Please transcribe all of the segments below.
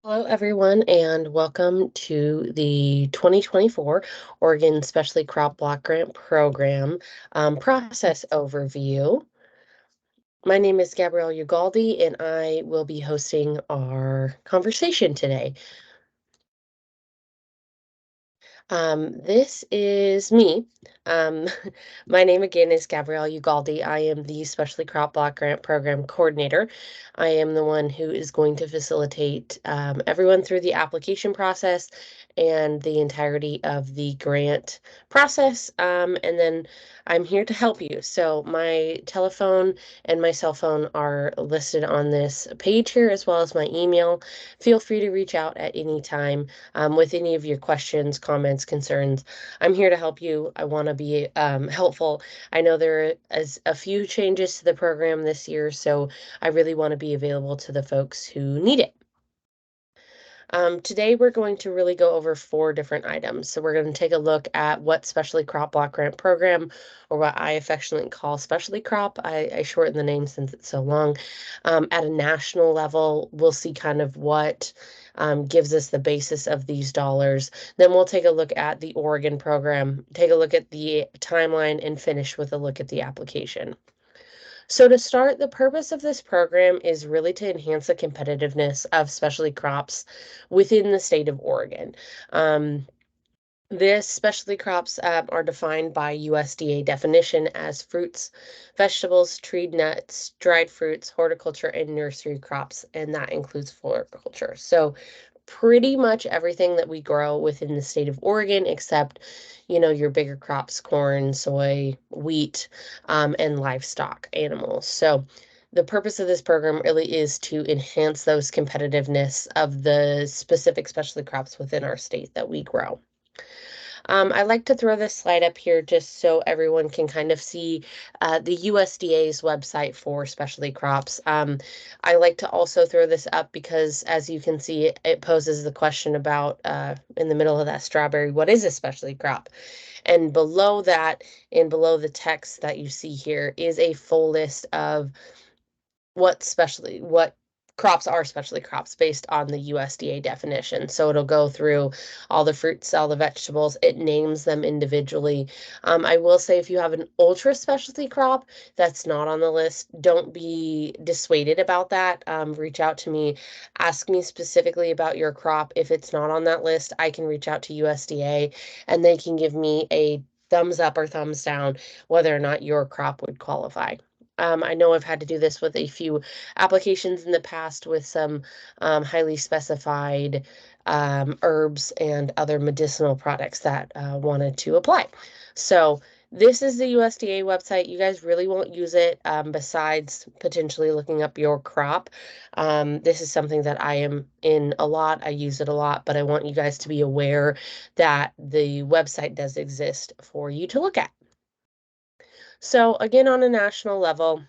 Hello, everyone, and welcome to the 2024 Oregon Specialty Crop Block Grant Program process overview. My name is Gabrielle Ugaldi, and I will be hosting our conversation today. This is me. Um, my name again is Gabrielle Ugaldi. I am the Specialty Crop Block Grant Program Coordinator. I am the one who is going to facilitate everyone through the application process and the entirety of the grant process. And then I'm here to help you. So my telephone and my cell phone are listed on this page here, as well as my email. Feel free to reach out at any time with any of your questions, comments, concerns. I'm here to help you. I want to be helpful. I know there is a few changes to the program this year, so I really want to be available to the folks who need it. Today, we're going to really go over four different items. So we're going to take a look at what Specialty Crop Block Grant Program, or what I affectionately call Specialty Crop. I shorten the name since it's so long. At a national level, we'll see kind of what gives us the basis of these dollars. Then we'll take a look at the Oregon program, take a look at the timeline, and finish with a look at the application. So to start, the purpose of this program is really to enhance the competitiveness of specialty crops within the state of Oregon. This specialty crops are defined by USDA definition as fruits, vegetables, treed nuts, dried fruits, horticulture, and nursery crops, and that includes floriculture. So pretty much everything that we grow within the state of Oregon, except, your bigger crops, corn, soy, wheat, and livestock animals. So the purpose of this program really is to enhance those competitiveness of the specific specialty crops within our state that we grow. I like to throw this slide up here just so everyone can kind of see the USDA's website for specialty crops. I like to also throw this up because, as you can see, it poses the question about, in the middle of that strawberry, what is a specialty crop? And below that, and below the text that you see here, is a full list of what crops are specialty crops based on the USDA definition. So it'll go through all the fruits, all the vegetables, it names them individually. I will say, if you have an ultra specialty crop that's not on the list, don't be dissuaded about that. Reach out to me, ask me specifically about your crop. If it's not on that list, I can reach out to USDA and they can give me a thumbs up or thumbs down whether or not your crop would qualify. I know I've had to do this with a few applications in the past with some highly specified herbs and other medicinal products that wanted to apply. So this is the USDA website. You guys really won't use it besides potentially looking up your crop. This is something that I am in a lot. I use it a lot, but I want you guys to be aware that the website does exist for you to look at. So again, on a national level,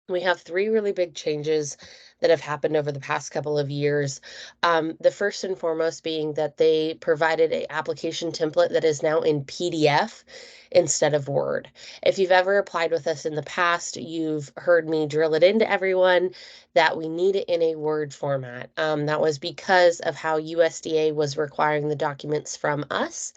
we have three really big changes that have happened over the past couple of years. The first and foremost being that they provided an application template that is now in PDF instead of Word. If you've ever applied with us in the past, you've heard me drill it into everyone that we need it in a Word format. That was because of how USDA was requiring the documents from us.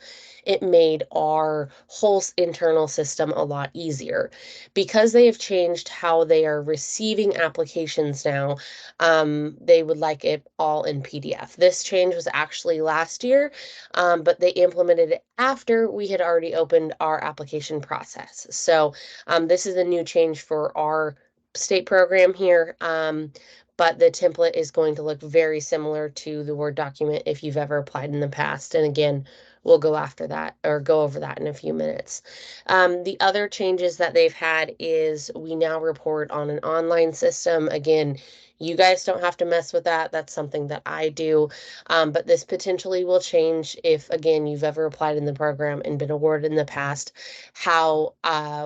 It made our whole internal system a lot easier. Because they have changed how they are receiving applications now, they would like it all in PDF. This change was actually last year, but they implemented it after we had already opened our application process. So this is a new change for our state program here. But the template is going to look very similar to the Word document if you've ever applied in the past. And again, we'll go after that or go over that in a few minutes. The other changes that they've had is we now report on an online system. Again, you guys don't have to mess with that. That's something that I do. But this potentially will change if, again, you've ever applied in the program and been awarded in the past, how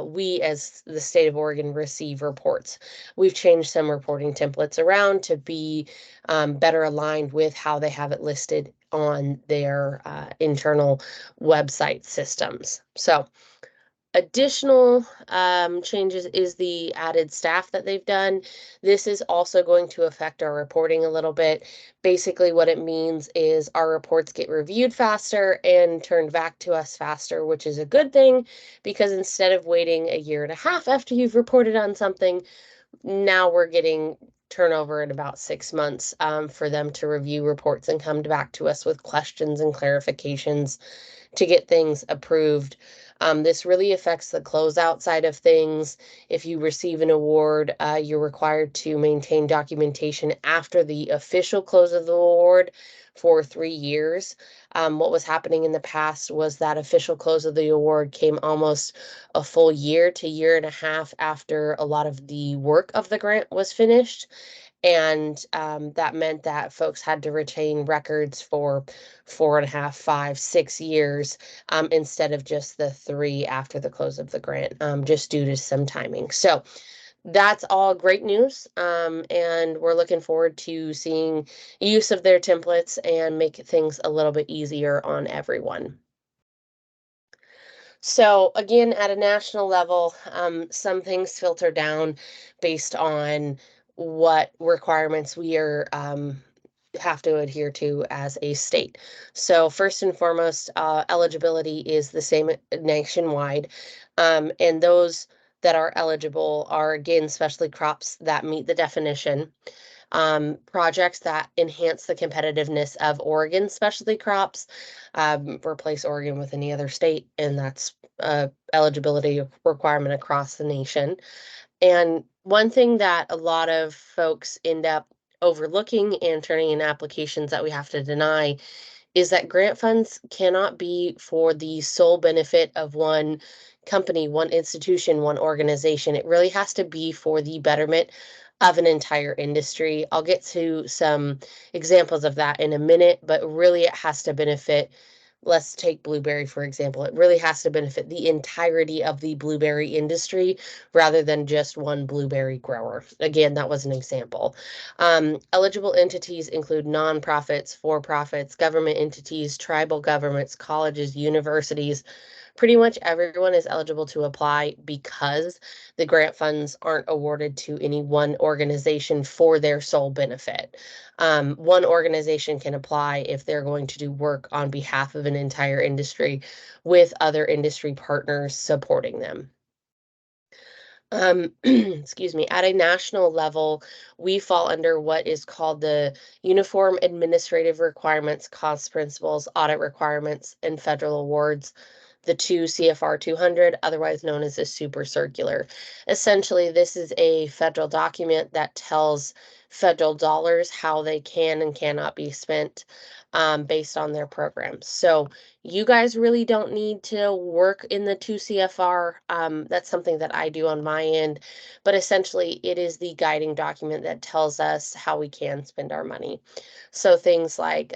we as the state of Oregon receive reports. We've changed some reporting templates around to be better aligned with how they have it listed on their internal website systems. So Additional changes is the added staff that they've done. This is also going to affect our reporting a little bit. Basically, what it means is our reports get reviewed faster and turned back to us faster, which is a good thing because instead of waiting a year and a half after you've reported on something, now we're getting turnover in about 6 months for them to review reports and come back to us with questions and clarifications to get things approved. This really affects the closeout side of things. If you receive an award, you're required to maintain documentation after the official close of the award for 3 years. What was happening in the past was that official close of the award came almost a full year to year and a half after a lot of the work of the grant was finished. And that meant that folks had to retain records for 4.5, 5, 6 years instead of just the 3 after the close of the grant, just due to some timing. So that's all great news. And we're looking forward to seeing use of their templates and make things a little bit easier on everyone. So again, at a national level, some things filter down based on what requirements we are have to adhere to as a state. So first and foremost, eligibility is the same nationwide, and those that are eligible are again specialty crops that meet the definition. Projects that enhance the competitiveness of Oregon specialty crops, replace Oregon with any other state, and that's eligibility requirement across the nation. And one thing that a lot of folks end up overlooking and turning in applications that we have to deny is that grant funds cannot be for the sole benefit of one company, one institution, one organization. It really has to be for the betterment of an entire industry. I'll get to some examples of that in a minute, but really it has to benefit. Let's take blueberry, for example. It really has to benefit the entirety of the blueberry industry rather than just one blueberry grower. Again, that was an example. Eligible entities include nonprofits, for-profits, government entities, tribal governments, colleges, universities. Pretty much everyone is eligible to apply because the grant funds aren't awarded to any one organization for their sole benefit. One organization can apply if they're going to do work on behalf of an entire industry with other industry partners supporting them. Excuse me, at a national level, we fall under what is called the Uniform Administrative Requirements, Cost Principles, Audit Requirements, and Federal Awards, the 2 CFR 200, otherwise known as a super circular. Essentially, this is a federal document that tells federal dollars how they can and cannot be spent based on their programs. So you guys really don't need to work in the 2 CFR. That's something that I do on my end, but essentially it is the guiding document that tells us how we can spend our money. So things like,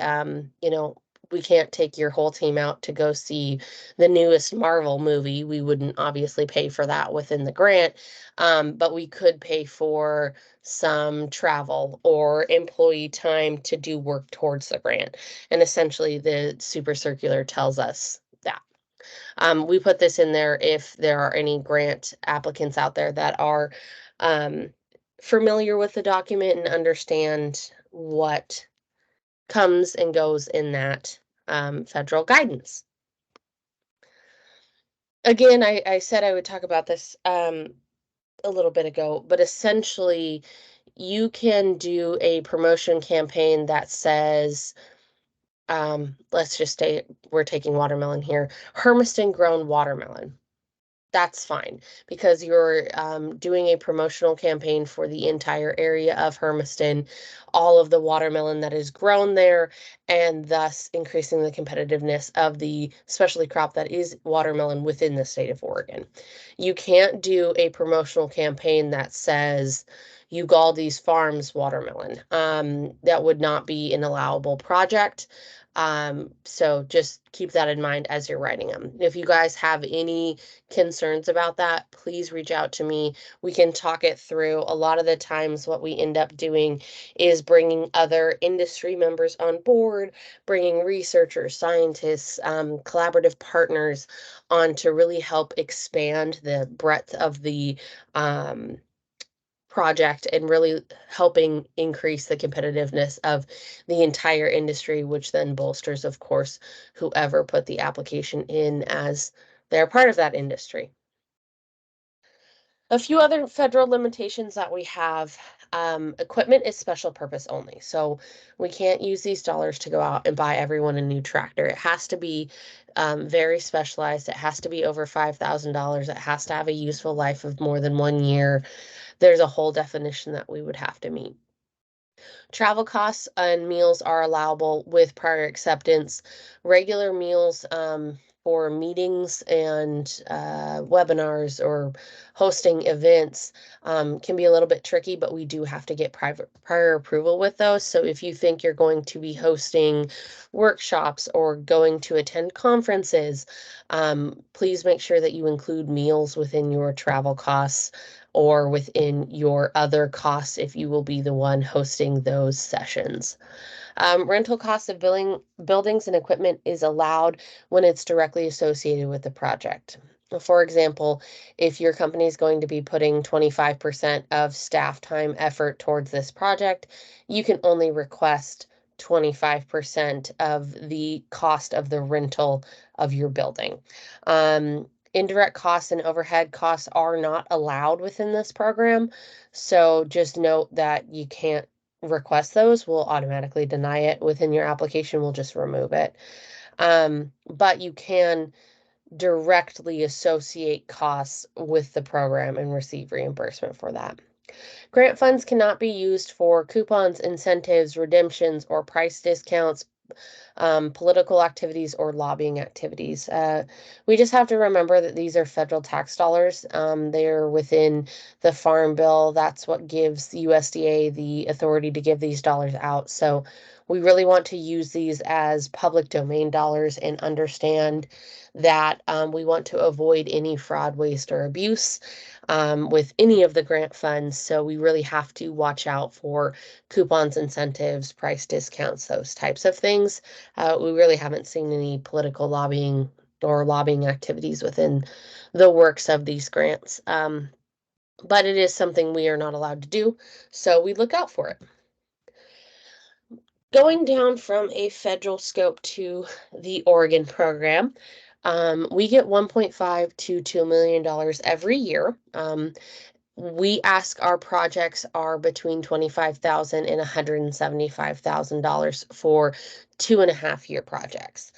we can't take your whole team out to go see the newest Marvel movie. We wouldn't obviously pay for that within the grant, but we could pay for some travel or employee time to do work towards the grant. And essentially, the super circular tells us that. We put this in there if there are any grant applicants out there that are familiar with the document and understand what comes and goes in that federal guidance. Again, I said I would talk about this a little bit ago, but essentially, you can do a promotion campaign that says, let's just say we're taking watermelon here, Hermiston grown watermelon. That's fine because you're doing a promotional campaign for the entire area of Hermiston, all of the watermelon that is grown there, and thus increasing the competitiveness of the specialty crop that is watermelon within the state of Oregon. You can't do a promotional campaign that says Ugaldi's Farms watermelon. That would not be an allowable project. So just keep that in mind as you're writing them. If you guys have any concerns about that, please reach out to me. We can talk it through. A lot of the times what we end up doing is bringing other industry members on board, bringing researchers, scientists, collaborative partners on to really help expand the breadth of the project and really helping increase the competitiveness of the entire industry, which then bolsters, of course, whoever put the application in as they're part of that industry. A few other federal limitations that we have, equipment is special purpose only. So we can't use these dollars to go out and buy everyone a new tractor. It has to be very specialized. It has to be over $5,000. It has to have a useful life of more than 1 year. There's a whole definition that we would have to meet. Travel costs and meals are allowable with prior acceptance. Regular meals for meetings and webinars or hosting events can be a little bit tricky, but we do have to get prior approval with those. So if you think you're going to be hosting workshops or going to attend conferences, please make sure that you include meals within your travel costs or within your other costs if you will be the one hosting those sessions. Rental costs of buildings and equipment is allowed when it's directly associated with the project. For example, if your company is going to be putting 25% of staff time effort towards this project, you can only request 25% of the cost of the rental of your building. Indirect costs and overhead costs are not allowed within this program. So just note that you can't request those. We'll automatically deny it within your application. We'll just remove it. But you can directly associate costs with the program and receive reimbursement for that. Grant funds cannot be used for coupons, incentives, redemptions, or price discounts, political activities, or lobbying activities. We just have to remember that these are federal tax dollars. They're within the Farm Bill. That's what gives the USDA the authority to give these dollars out. So we really want to use these as public domain dollars and understand that we want to avoid any fraud, waste, or abuse with any of the grant funds. So we really have to watch out for coupons, incentives, price discounts, those types of things. We really haven't seen any political lobbying or lobbying activities within the works of these grants. But it is something we are not allowed to do, so we look out for it. Going down from a federal scope to the Oregon program, we get $1.5 to $2 million every year. We ask our projects are between $25,000 and $175,000 for 2.5 year projects.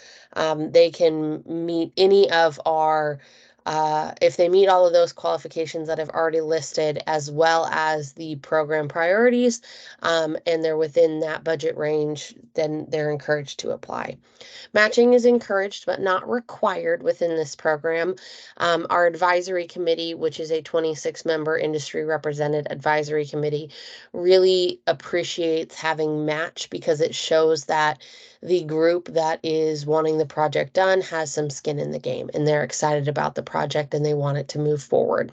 They can meet any of our if they meet all of those qualifications that I've already listed, as well as the program priorities, and they're within that budget range, then they're encouraged to apply. Matching is encouraged but not required within this program. Our advisory committee, which is a 26-member industry represented advisory committee, really appreciates having match because it shows that the group that is wanting the project done has some skin in the game and they're excited about the project and they want it to move forward.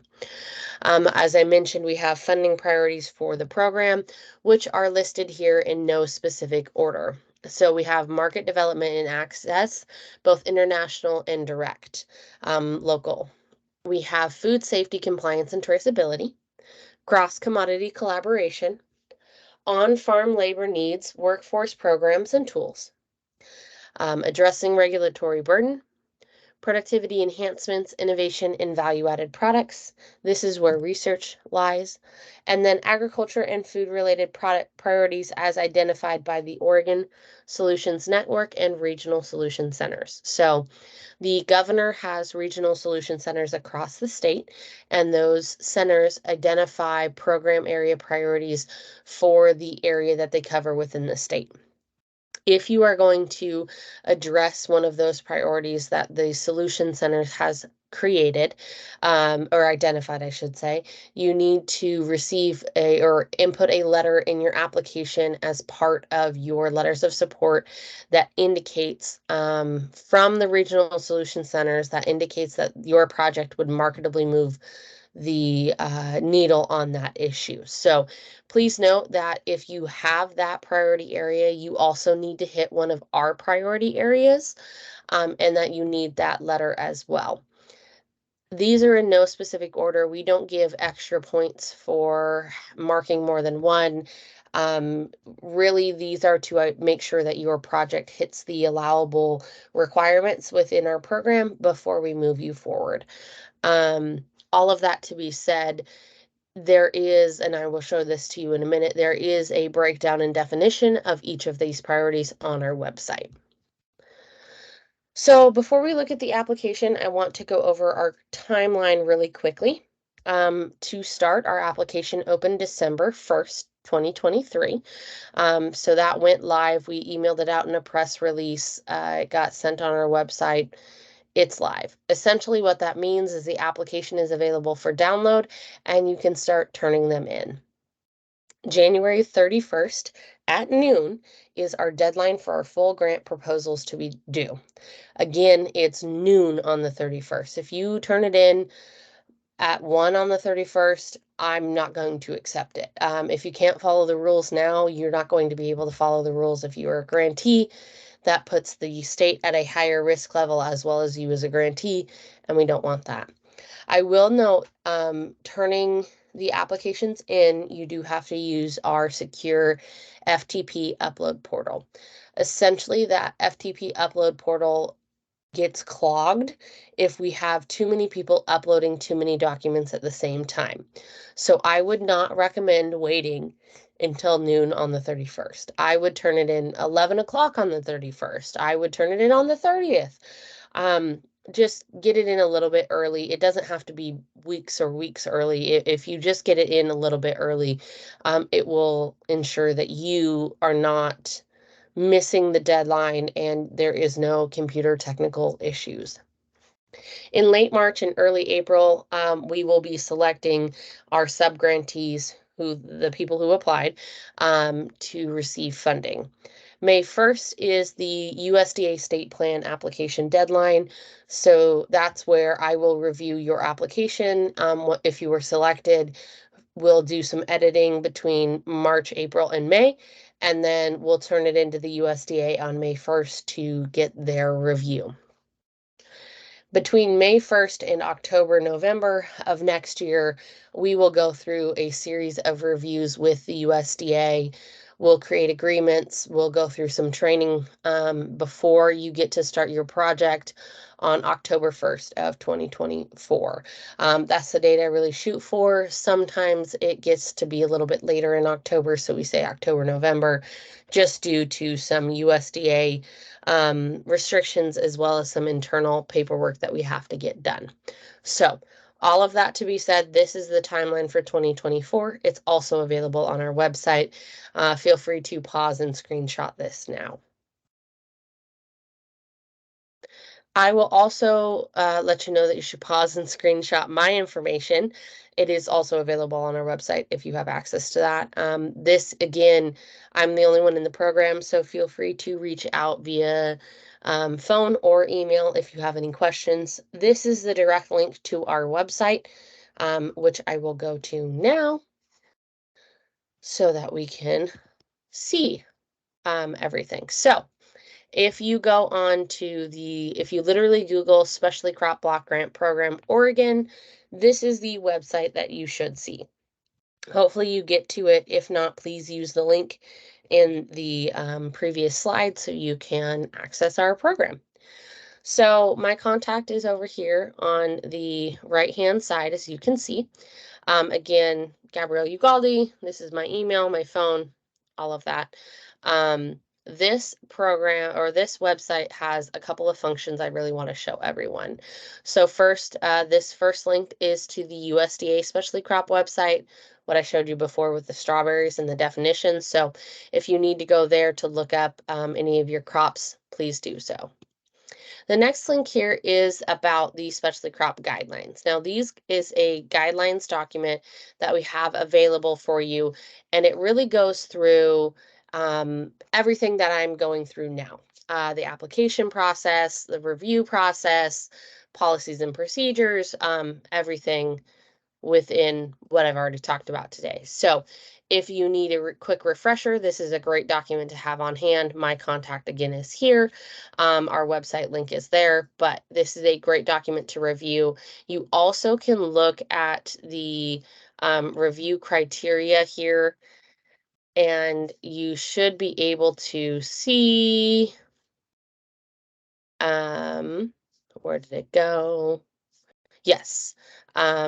As I mentioned, we have funding priorities for the program, which are listed here in no specific order. So we have market development and access, both international and direct, local. We have food safety, compliance, and traceability, cross-commodity collaboration, on-farm labor needs, workforce programs and tools, addressing regulatory burden, productivity enhancements, innovation, and value-added products. This is where research lies. And then agriculture and food-related product priorities as identified by the Oregon Solutions Network and Regional Solution Centers. So the governor has regional solution centers across the state, and those centers identify program area priorities for the area that they cover within the state. If you are going to address one of those priorities that the Solution Centers has created or identified, I should say, you need to receive or input a letter in your application as part of your letters of support that indicates from the regional solution centers that indicates that your project would marketably move the needle on that issue. So please note that if you have that priority area, you also need to hit one of our priority areas and that you need that letter as well. These are in no specific order. We don't give extra points for marking more than one. Really, these are to make sure that your project hits the allowable requirements within our program before we move you forward. All of that to be said, there is, and I will show this to you in a minute, there is a breakdown and definition of each of these priorities on our website. So before we look at the application, I want to go over our timeline really quickly. To start, our application opened December 1st, 2023. So that went live. We emailed it out in a press release. It got sent on our website. It's live. Essentially what that means is the application is available for download and you can start turning them in. January 31st at noon is our deadline for our full grant proposals to be due. Again, it's noon on the 31st. If you turn it in at 1 on the 31st, I'm not going to accept it. If you can't follow the rules now, you're not going to be able to follow the rules if you are a grantee. That puts the state at a higher risk level as well as you as a grantee, and we don't want that. I will note, turning the applications in, you do have to use our secure FTP upload portal. Essentially, that FTP upload portal gets clogged if we have too many people uploading too many documents at the same time. So I would not recommend waiting until noon on the 31st. I would turn it in 11 o'clock on the 31st. I would turn it in on the 30th. Just get it in a little bit early. It doesn't have to be weeks early. If you just get it in a little bit early, it will ensure that you are not missing the deadline and there is no computer technical issues. In late March and early April, we will be selecting our subgrantees, the people who applied, to receive funding. May 1st is the USDA state plan application deadline. So that's where I will review your application. If you were selected, we'll do some editing between March, April, and May, and then we'll turn it into the USDA on May 1st to get their review. Between May 1st and October, November of next year, we will go through a series of reviews with the USDA. We'll create agreements. We'll go through some training before you get to start your project on October 1st of 2024. That's the date I really shoot for. Sometimes it gets to be a little bit later in October, so we say October, November, just due to some USDA restrictions as well as some internal paperwork that we have to get done. So all of that to be said, this is the timeline for 2024. It's also available on our website. Feel free to pause and screenshot this now. I will also let you know that you should pause and screenshot my information. It is also available on our website if you have access to that. This, again, I'm the only one in the program, so feel free to reach out via phone or email if you have any questions. This is the direct link to our website, which I will go to now so that we can see everything. So if you go on to if you literally Google Specialty Crop Block Grant Program Oregon, this is the website that you should see. Hopefully you get to it. If not, please use the link in the previous slide so you can access our program. So my contact is over here on the right-hand side, as you can see. Again, Gabrielle Ugaldi, this is my email, my phone, all of that. This program or this website has a couple of functions I really want to show everyone. So first, this first link is to the USDA specialty crop website, what I showed you before with the strawberries and the definitions. So if you need to go there to look up any of your crops, please do so. The next link here is about the specialty crop guidelines. Now, these is a guidelines document that we have available for you, and it really goes through everything that I'm going through now. The application process, the review process, policies and procedures, everything within what I've already talked about today. So if you need a quick refresher, this is a great document to have on hand. My contact again is here. Our website link is there, but this is a great document to review. You also can look at the review criteria here, and you should be able to see, where did it go? Yes,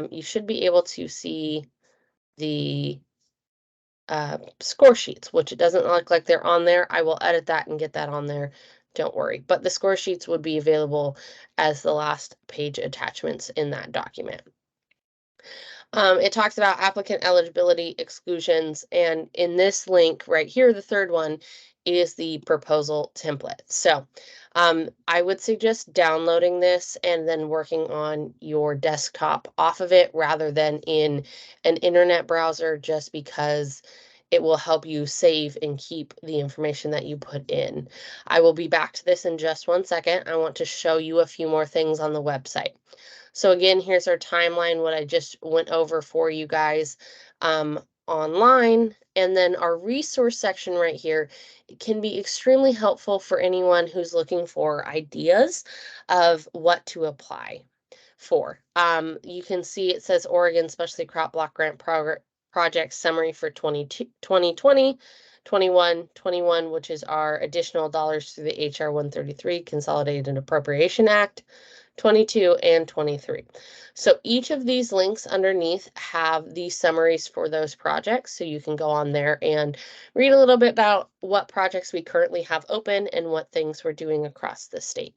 you should be able to see the score sheets, which it doesn't look like they're on there. I will edit that and get that on there. Don't worry. But the score sheets would be available as the last page attachments in that document. It talks about applicant eligibility exclusions, and in this link right here, the third one is the proposal template. So I would suggest downloading this and then working on your desktop off of it rather than in an internet browser, just because it will help you save and keep the information that you put in. I will be back to this in just 1 second. I want to show you a few more things on the website. So again, here's our timeline, what I just went over for you guys online. And then our resource section right here can be extremely helpful for anyone who's looking for ideas of what to apply for. You can see it says Oregon Specialty Crop Block Grant Project Summary for 2020, 21, which is our additional dollars through the HR 133 Consolidated Appropriation Act. 22 and 23. So each of these links underneath have the summaries for those projects. So you can go on there and read a little bit about what projects we currently have open and what things we're doing across the state.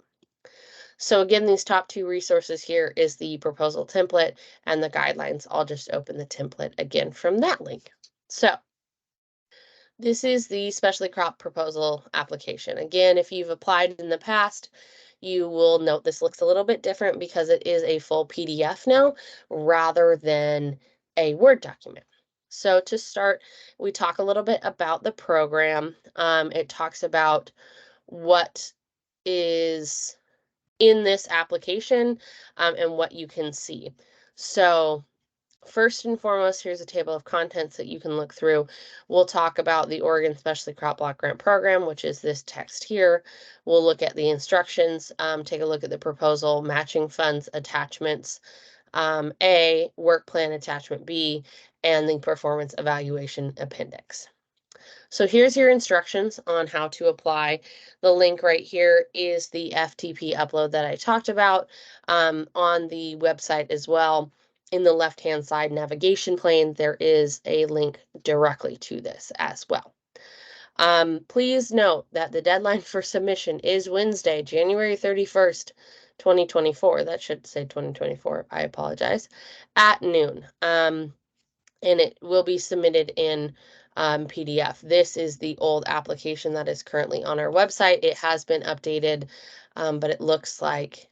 So again, these top two resources here is the proposal template and the guidelines. I'll just open the template again from that link. So this is the specialty crop proposal application. Again, if you've applied in the past, you will note this looks a little bit different because it is a full PDF now rather than a Word document. So to start, we talk a little bit about the program. It talks about what is in this application and what you can see. So first and foremost, here's a table of contents that you can look through. We'll talk about the Oregon Specialty Crop Block Grant Program, which is this text here. We'll look at the instructions, take a look at the proposal, matching funds attachments, A, work plan attachment B, and the performance evaluation appendix. So here's your instructions on how to apply. The link right here is the FTP upload that I talked about on the website as well. In the left-hand side navigation pane, there is a link directly to this as well. Please note that the deadline for submission is Wednesday, January 31st, 2024. That should say 2024. I apologize. At noon. And it will be submitted in PDF. This is the old application that is currently on our website. It has been updated, but it looks like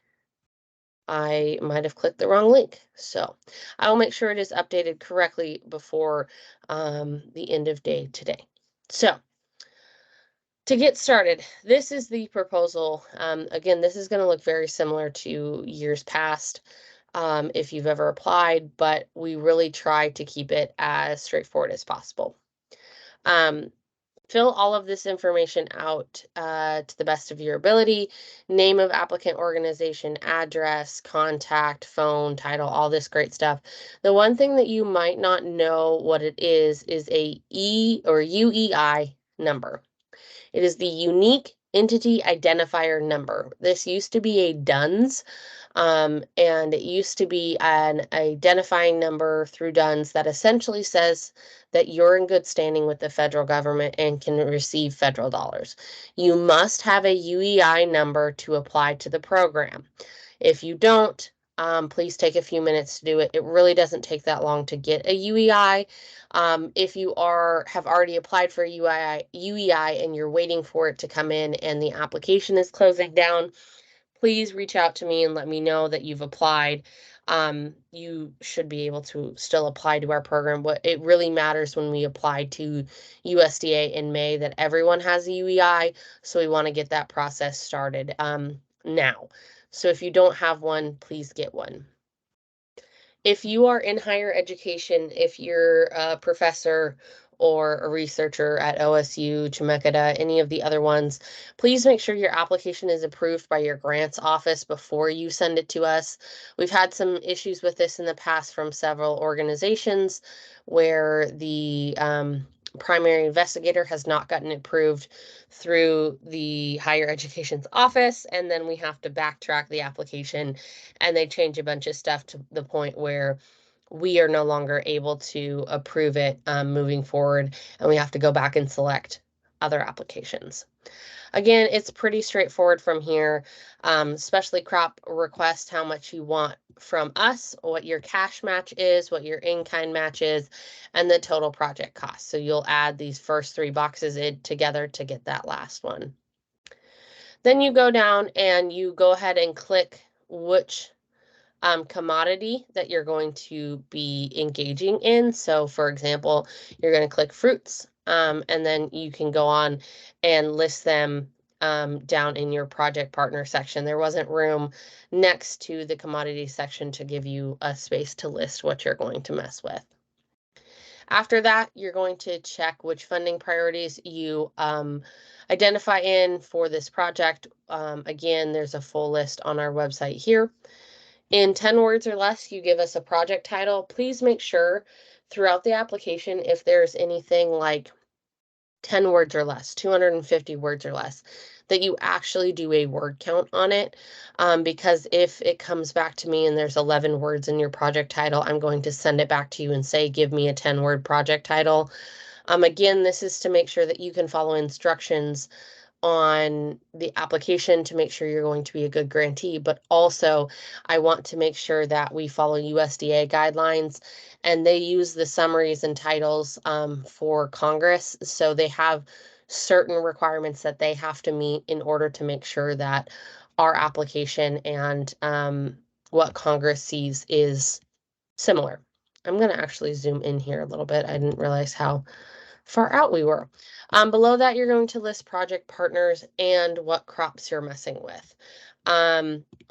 I might have clicked the wrong link. So I will make sure it is updated correctly before the end of day today. So to get started, this is the proposal. Again, this is going to look very similar to years past if you've ever applied, but we really try to keep it as straightforward as possible. Fill all of this information out to the best of your ability. Name of applicant, organization, address, contact, phone, title, all this great stuff. The one thing that you might not know what it is a E or UEI number. It is the unique entity identifier number. This used to be a DUNS, and it used to be an identifying number through DUNS that essentially says that you're in good standing with the federal government and can receive federal dollars. You must have a UEI number to apply to the program. If you don't, please take a few minutes to do it. It really doesn't take that long to get a UEI. If you have already applied for a UEI and you're waiting for it to come in and the application is closing down, please reach out to me and let me know that you've applied. You should be able to still apply to our program. What it really matters when we apply to USDA in May that everyone has a UEI. So we want to get that process started now. So if you don't have one, please get one. If you are in higher education, if you're a professor or a researcher at OSU, Chemeketa, any of the other ones, please make sure your application is approved by your grants office before you send it to us. We've had some issues with this in the past from several organizations where the primary investigator has not gotten approved through the higher education's office, and then we have to backtrack the application and they change a bunch of stuff to the point where we are no longer able to approve it moving forward, and we have to go back and select other applications. Again, it's pretty straightforward from here. Specialty crop request how much you want from us, what your cash match is, what your in-kind match is, and the total project cost. So you'll add these first 3 boxes in together to get that last one. Then you go down and you go ahead and click which commodity that you're going to be engaging in. So for example, you're going to click fruits, and then you can go on and list them down in your project partner section. There wasn't room next to the commodity section to give you a space to list what you're going to mess with. After that, you're going to check which funding priorities you identify in for this project. Again, there's a full list on our website here. In 10 words or less, you give us a project title. Please make sure throughout the application, if there's anything like 10 words or less, 250 words or less, that you actually do a word count on it. Because if it comes back to me and there's 11 words in your project title, I'm going to send it back to you and say, give me a 10-word project title. Again, this is to make sure that you can follow instructions on the application to make sure you're going to be a good grantee, but also I want to make sure that we follow USDA guidelines, and they use the summaries and titles for Congress. So they have certain requirements that they have to meet in order to make sure that our application and what Congress sees is similar. I'm going to actually zoom in here a little bit. I didn't realize how far out we were. Below that, you're going to list project partners and what crops you're messing with.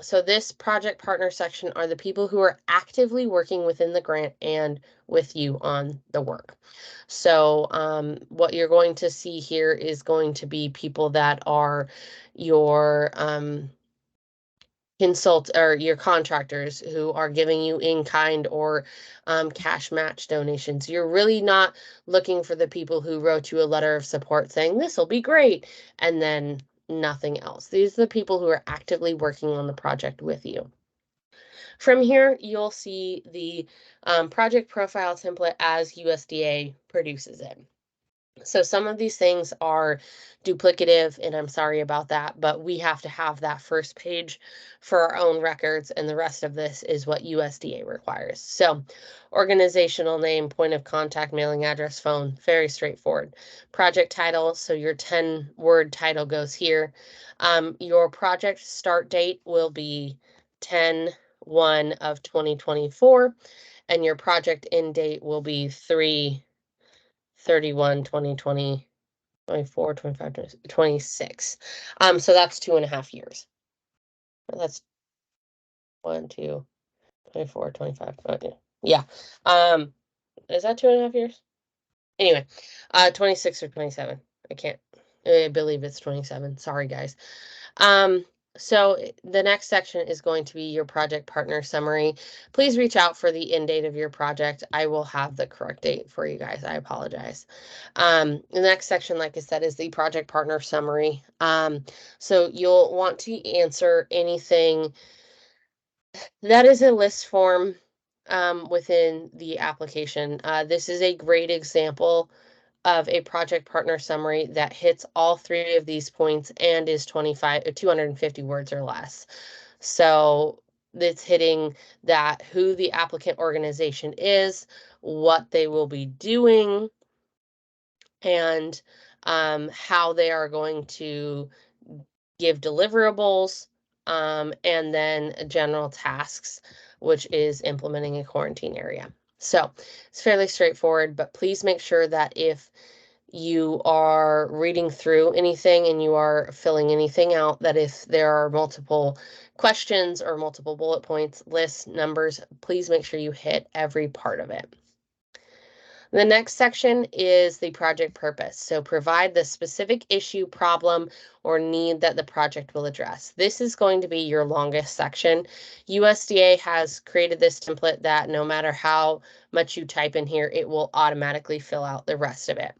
So this project partner section are the people who are actively working within the grant and with you on the work. So what you're going to see here is going to be people that are your consult or your contractors who are giving you in-kind or cash match donations. You're really not looking for the people who wrote you a letter of support saying this will be great and then nothing else. These are the people who are actively working on the project with you. From here, you'll see the project profile template as USDA produces it. So some of these things are duplicative, and I'm sorry about that, but we have to have that first page for our own records, and the rest of this is what USDA requires. So organizational name, point of contact, mailing address, phone, very straightforward. Project title, so your 10-word title goes here. Your project start date will be 10/1 of 2024, and your project end date will be 3/31, 2020, 24, 25, 26. So that's 2.5 years. That's 1, 2, 24, 25. Yeah. Is that 2.5 years? Anyway, 26 or 27. I believe it's 27. Sorry, guys. So the next section is going to be your project partner summary. Please reach out for the end date of your project. I will have the correct date for you guys. I apologize. The next section, like I said, is the project partner summary. So you'll want to answer anything that is a list form within the application. This is a great example of a project partner summary that hits all 3 of these points and is 250 words or less. So it's hitting that who the applicant organization is, what they will be doing, and how they are going to give deliverables, and then general tasks, which is implementing a quarantine area. So it's fairly straightforward, but please make sure that if you are reading through anything and you are filling anything out, that if there are multiple questions or multiple bullet points, lists, numbers, please make sure you hit every part of it. The next section is the project purpose. So provide the specific issue, problem, or need that the project will address. This is going to be your longest section. USDA has created this template that no matter how much you type in here, it will automatically fill out the rest of it.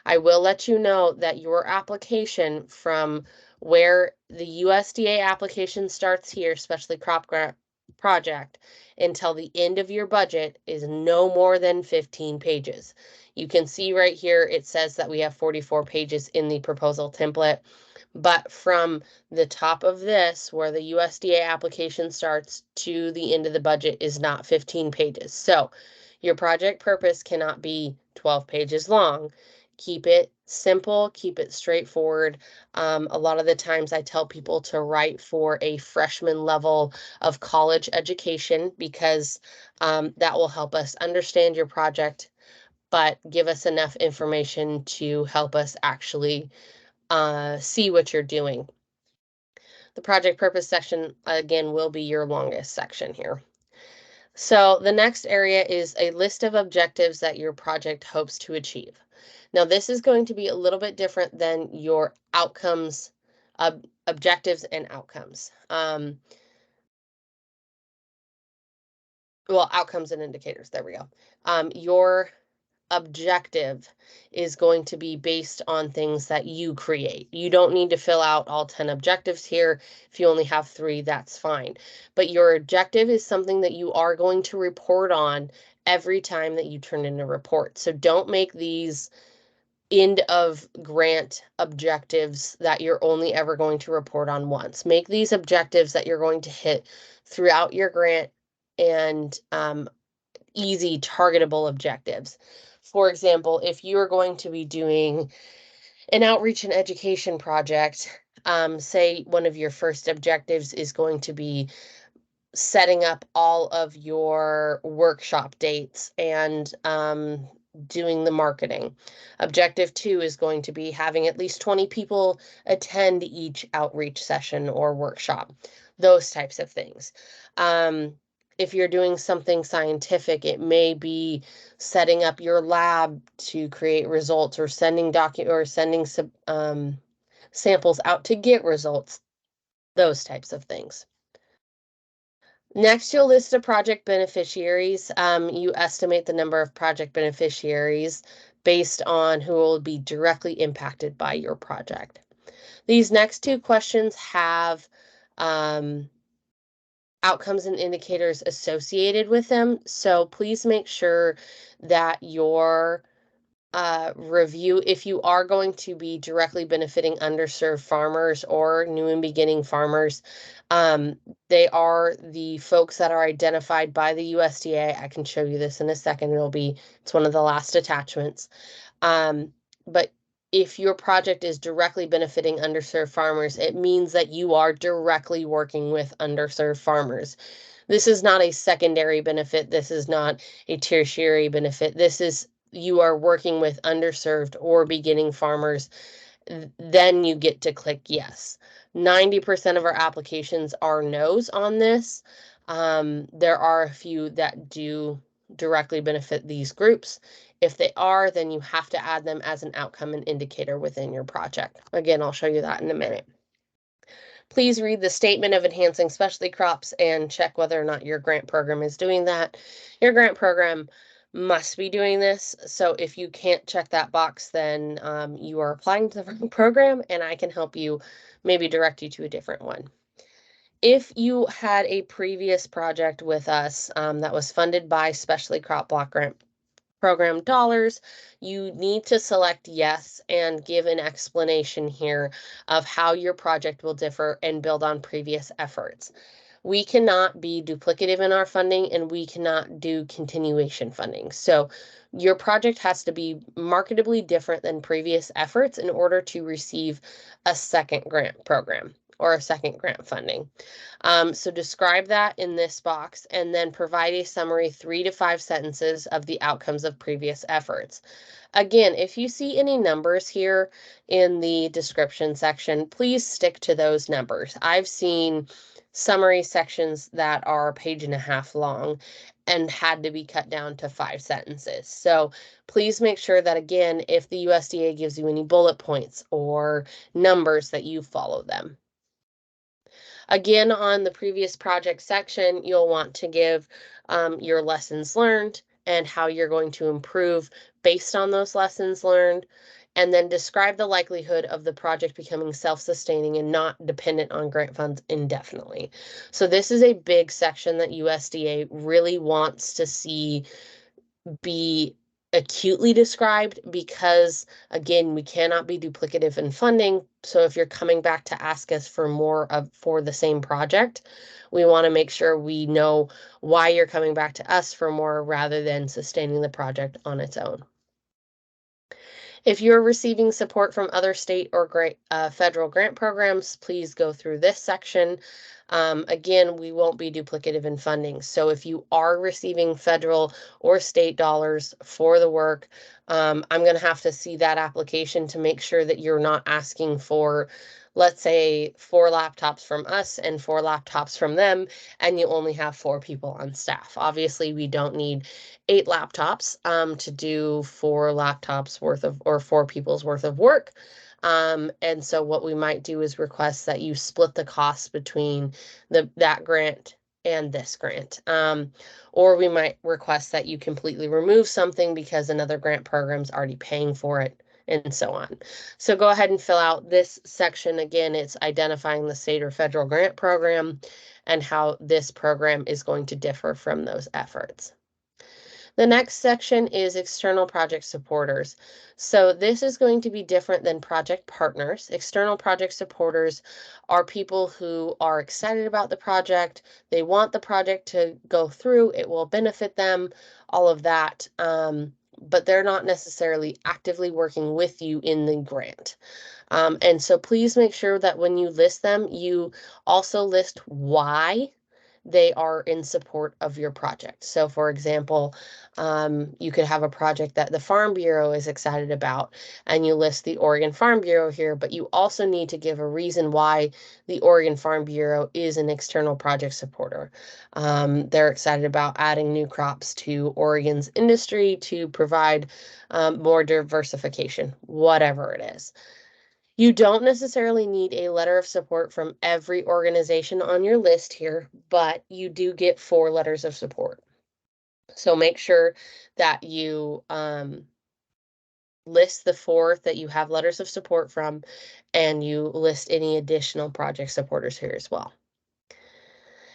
I will let you know that your application from where the USDA application starts here, especially crop grant project, until the end of your budget is no more than 15 pages. You can see right here, it says that we have 44 pages in the proposal template, but from the top of this, where the USDA application starts to the end of the budget is not 15 pages. So your project purpose cannot be 12 pages long. Keep it simple, keep it straightforward. A lot of the times I tell people to write for a freshman level of college education because that will help us understand your project, but give us enough information to help us actually see what you're doing. The project purpose section, again, will be your longest section here. So the next area is a list of objectives that your project hopes to achieve. Now, this is going to be a little bit different than your outcomes, objectives and outcomes. Well, outcomes and indicators, there we go. Your objective is going to be based on things that you create. You don't need to fill out all 10 objectives here. If you only have 3, that's fine. But your objective is something that you are going to report on every time that you turn in a report. So don't make these end of grant objectives that you're only ever going to report on once. Make these objectives that you're going to hit throughout your grant and easy targetable objectives. For example, if you're going to be doing an outreach and education project, say one of your first objectives is going to be setting up all of your workshop dates and doing the marketing. Objective 2 is going to be having at least 20 people attend each outreach session or workshop, those types of things. If you're doing something scientific, it may be setting up your lab to create results or sending samples out to get results, those types of things. Next, you'll list the project beneficiaries. You estimate the number of project beneficiaries based on who will be directly impacted by your project. These next 2 questions have outcomes and indicators associated with them. So please make sure that your review, if you are going to be directly benefiting underserved farmers or new and beginning farmers, they are the folks that are identified by the USDA. I can show you this in a second. It's one of the last attachments. But if your project is directly benefiting underserved farmers, it means that you are directly working with underserved farmers. This is not a secondary benefit. This is not a tertiary benefit. This is you are working with underserved or beginning farmers, then you get to click yes. 90% of our applications are no's on this. There are a few that do directly benefit these groups. If they are, then you have to add them as an outcome and indicator within your project. Again, I'll show you that in a minute. Please read the statement of enhancing specialty crops and check whether or not your grant program is doing that. Your grant program must be doing this. So if you can't check that box, then you are applying to the wrong program and I can help you, maybe direct you to a different one. If you had a previous project with us that was funded by Specialty Crop Block Grant Program dollars, you need to select yes and give an explanation here of how your project will differ and build on previous efforts. We cannot be duplicative in our funding and we cannot do continuation funding. So your project has to be marketably different than previous efforts in order to receive a second grant program. or a second grant funding. So describe that in this box and then provide a summary 3 to 5 sentences of the outcomes of previous efforts. Again, if you see any numbers here in the description section, please stick to those numbers. I've seen summary sections that are a page and a half long and had to be cut down to 5 sentences. So please make sure that, again, if the USDA gives you any bullet points or numbers, that you follow them. Again, on the previous project section, you'll want to give your lessons learned and how you're going to improve based on those lessons learned, and then describe the likelihood of the project becoming self-sustaining and not dependent on grant funds indefinitely. So this is a big section that USDA really wants to see be acutely described because, again, we cannot be duplicative in funding. So if you're coming back to ask us for more for the same project, we want to make sure we know why you're coming back to us for more rather than sustaining the project on its own. If you're receiving support from other state or federal grant programs, please go through this section. Again, we won't be duplicative in funding. So if you are receiving federal or state dollars for the work, I'm going to have to see that application to make sure that you're not asking for, let's say, 4 laptops from us and 4 laptops from them, and you only have 4 people on staff. Obviously, we don't need 8 laptops to do 4 laptops worth of, or 4 people's worth of work. And so what we might do is request that you split the costs between that grant and this grant. Or we might request that you completely remove something because another grant program is already paying for it, and so on. So go ahead and fill out this section. Again, it's identifying the state or federal grant program and how this program is going to differ from those efforts. The next section is external project supporters. So this is going to be different than project partners. External project supporters are people who are excited about the project. They want the project to go through. It will benefit them, all of that. But they're not necessarily actively working with you in the grant. And so please make sure that when you list them, you also list why they are in support of your project. So for example, you could have a project that the Farm Bureau is excited about, and you list the Oregon Farm Bureau here, but you also need to give a reason why the Oregon Farm Bureau is an external project supporter. They're excited about adding new crops to Oregon's industry to provide more diversification, whatever it is. You don't necessarily need a letter of support from every organization on your list here, but you do get 4 letters of support. So make sure that you list the 4 that you have letters of support from, and you list any additional project supporters here as well.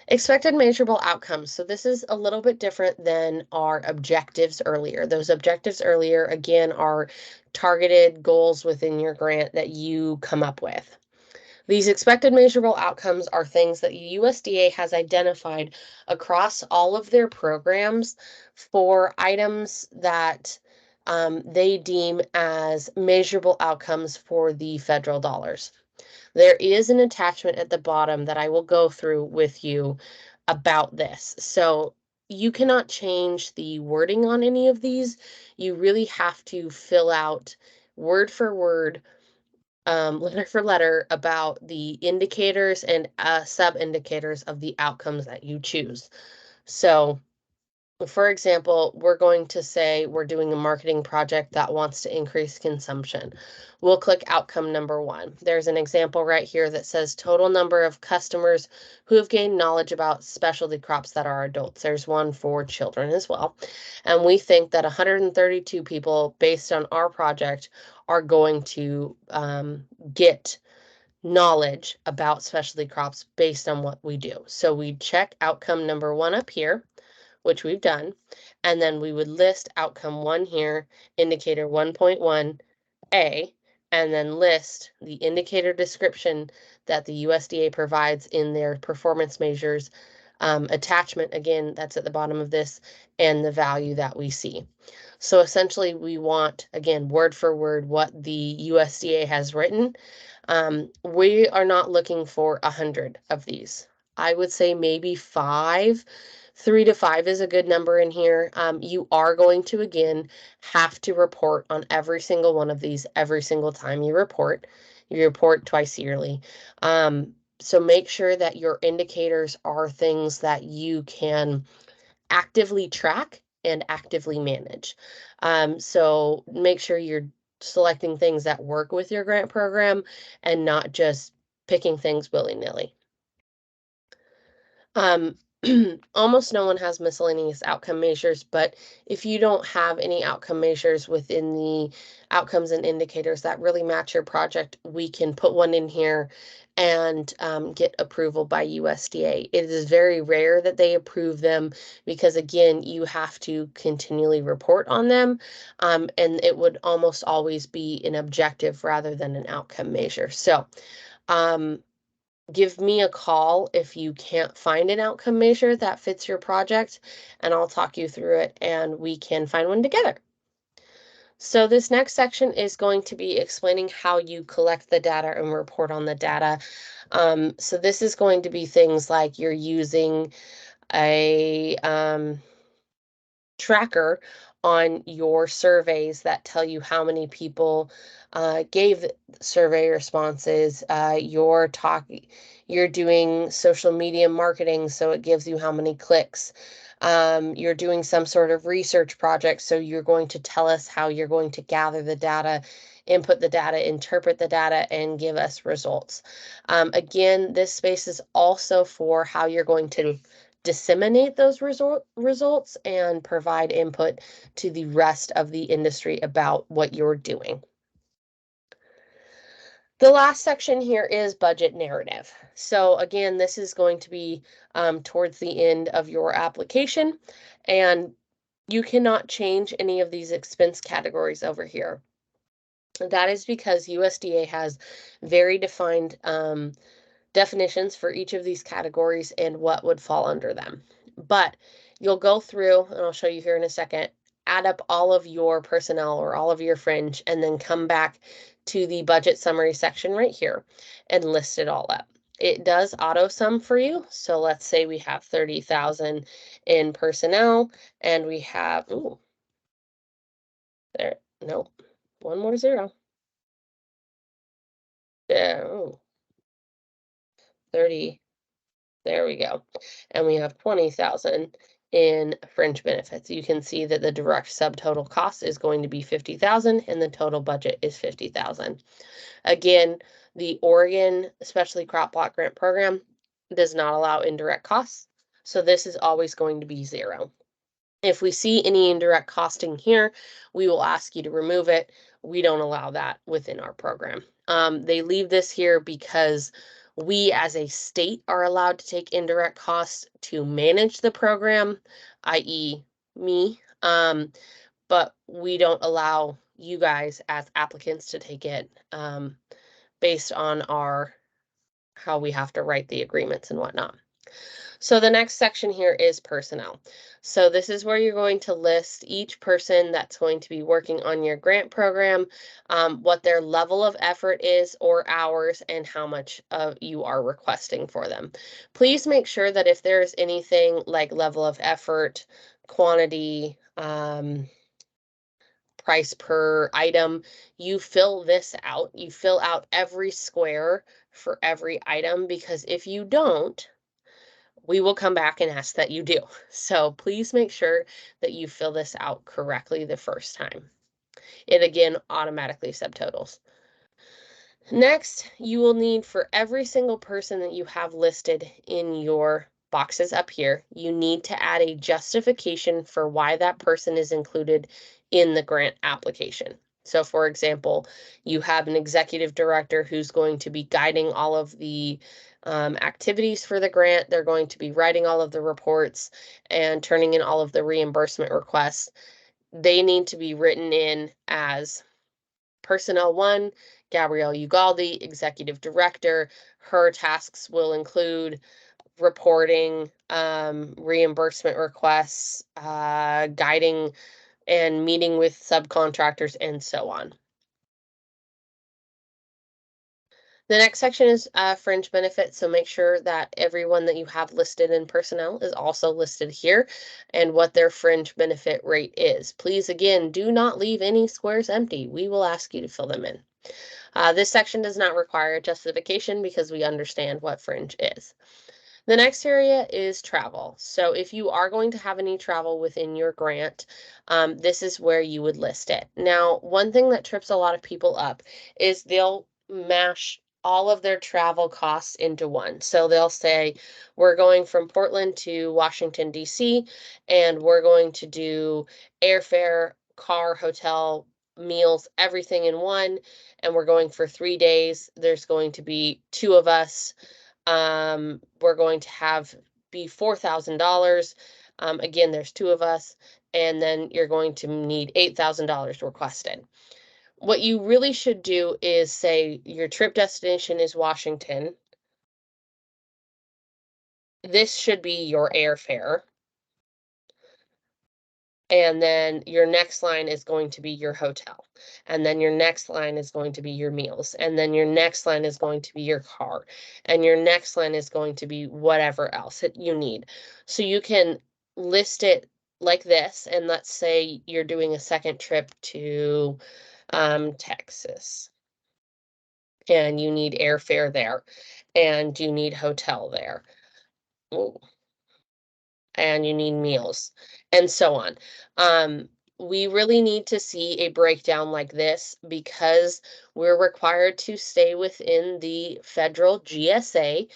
Expected measurable outcomes. So this is a little bit different than our objectives earlier. Those objectives earlier, again, are targeted goals within your grant that you come up with. These expected measurable outcomes are things that USDA has identified across all of their programs for items that they deem as measurable outcomes for the federal dollars. There is an attachment at the bottom that I will go through with you about this. So you cannot change the wording on any of these. You really have to fill out word for word, letter for letter, about the indicators and sub-indicators of the outcomes that you choose. So for example, we're going to say we're doing a marketing project that wants to increase consumption. We'll click outcome number 1. There's an example right here that says total number of customers who have gained knowledge about specialty crops that are adults. There's one for children as well. And we think that 132 people, based on our project, are going to get knowledge about specialty crops based on what we do. So we check outcome number 1 up here, which we've done, and then we would list outcome 1 here, indicator 1.1A, and then list the indicator description that the USDA provides in their performance measures attachment. Again, that's at the bottom of this, and the value that we see. So essentially we want, again, word for word what the USDA has written, We are not looking for 100 of these. I would say maybe 5. 3 to 5 is a good number in here. You are going to, again, have to report on every single one of these every single time you report. You report twice yearly. So make sure that your indicators are things that you can actively track and actively manage. So make sure you're selecting things that work with your grant program and not just picking things willy-nilly. Almost no one has miscellaneous outcome measures, but if you don't have any outcome measures within the outcomes and indicators that really match your project, we can put one in here and get approval by USDA. It is very rare that they approve them because, again, you have to continually report on them, and it would almost always be an objective rather than an outcome measure. So, give me a call if you can't find an outcome measure that fits your project, and I'll talk you through it and we can find one together. So this next section is going to be explaining how you collect the data and report on the data. So this is going to be things like you're using a tracker on your surveys that tell you how many people gave survey responses. You're doing social media marketing, so it gives you how many clicks. You're doing some sort of research project, so you're going to tell us how you're going to gather the data, input the data, interpret the data, and give us results. Again, this space is also for how you're going to disseminate those results and provide input to the rest of the industry about what you're doing. The last section here is budget narrative. So again, this is going to be towards the end of your application, and you cannot change any of these expense categories over here. That is because USDA has very defined definitions for each of these categories and what would fall under them. But you'll go through, and I'll show you here in a second, add up all of your personnel or all of your fringe, and then come back to the budget summary section right here and list it all up. It does auto sum for you. So let's say we have 30,000 in personnel and we have, ooh, there, nope, one more zero. Yeah, ooh, 30. There we go. And we have 20,000 in fringe benefits. You can see that the direct subtotal cost is going to be 50,000 and the total budget is 50,000. Again, the Oregon Specialty Crop Block Grant Program does not allow indirect costs, so this is always going to be 0. If we see any indirect costing here, we will ask you to remove it. We don't allow that within our program. They leave this here because we as a state are allowed to take indirect costs to manage the program, i.e. me, but we don't allow you guys as applicants to take it based on how we have to write the agreements and whatnot. So the next section here is personnel. So this is where you're going to list each person that's going to be working on your grant program, what their level of effort is or hours, and how much you are requesting for them. Please make sure that if there's anything like level of effort, quantity, price per item, you fill this out. You fill out every square for every item, because if you don't, we will come back and ask that you do. So please make sure that you fill this out correctly the first time. It again automatically subtotals. Next, you will need for every single person that you have listed in your boxes up here, you need to add a justification for why that person is included in the grant application. So for example, you have an executive director who's going to be guiding all of the activities for the grant. They're going to be writing all of the reports and turning in all of the reimbursement requests. They need to be written in as Personnel 1, Gabrielle Ugaldi, Executive Director. Her tasks will include reporting, reimbursement requests, guiding and meeting with subcontractors, and so on. The next section is fringe benefits, so make sure that everyone that you have listed in personnel is also listed here and what their fringe benefit rate is. Please, again, do not leave any squares empty. We will ask you to fill them in. This section does not require justification because we understand what fringe is. The next area is travel. So if you are going to have any travel within your grant, this is where you would list it. Now, one thing that trips a lot of people up is they'll mash all of their travel costs into one. So they'll say, we're going from Portland to Washington, D.C., and we're going to do airfare, car, hotel, meals, everything in one, and we're going for 3 days. There's going to be 2 of us. We're going to have be $4,000. Again, there's 2 of us, and then you're going to need $8,000 requested. What you really should do is say your trip destination is Washington. This should be your airfare. And then your next line is going to be your hotel. And then your next line is going to be your meals. And then your next line is going to be your car. And your next line is going to be whatever else you need. So you can list it like this. And let's say you're doing a second trip to Texas. And you need airfare there. And you need hotel there. Ooh. And you need meals, and so on. We really need to see a breakdown like this because we're required to stay within the federal GSA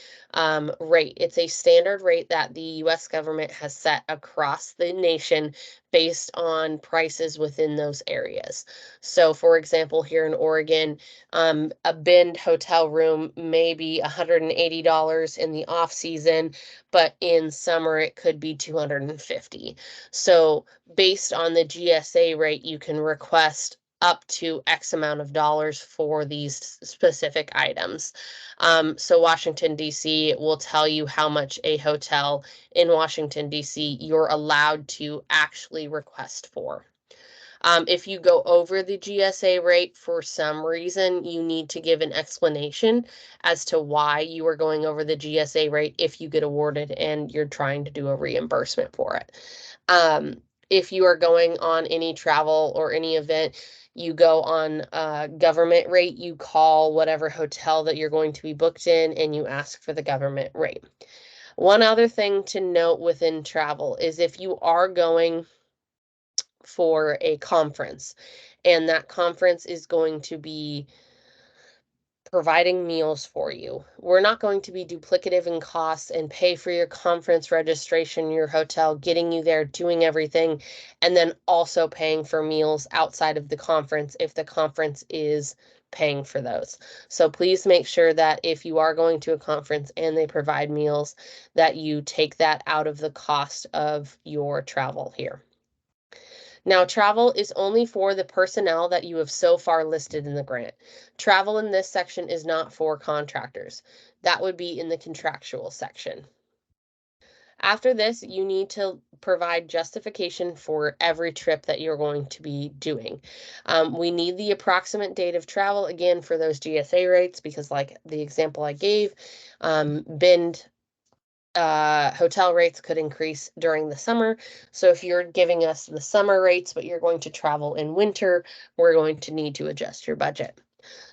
rate. It's a standard rate that the US government has set across the nation based on prices within those areas. So, for example, here in Oregon, a Bend hotel room may be $180 in the off season, but in summer it could be $250. So based on the GSA rate, you can request up to X amount of dollars for these specific items. So Washington, D.C. will tell you how much a hotel in Washington, D.C. you're allowed to actually request for. If you go over the GSA rate for some reason, you need to give an explanation as to why you are going over the GSA rate if you get awarded and you're trying to do a reimbursement for it. If you are going on any travel or any event, you go on government rate, you call whatever hotel that you're going to be booked in and you ask for the government rate. One other thing to note within travel is if you are going for a conference, and that conference is going to be providing meals for you. We're not going to be duplicative in costs and pay for your conference registration, your hotel, getting you there, doing everything, and then also paying for meals outside of the conference if the conference is paying for those. So please make sure that if you are going to a conference and they provide meals, that you take that out of the cost of your travel here. Now, travel is only for the personnel that you have so far listed in the grant. Travel in this section is not for contractors. That would be in the contractual section. After this, you need to provide justification for every trip that you're going to be doing. We need the approximate date of travel, again, for those GSA rates, because like the example I gave, Bend hotel rates could increase during the summer. So if you're giving us the summer rates, but you're going to travel in winter, we're going to need to adjust your budget.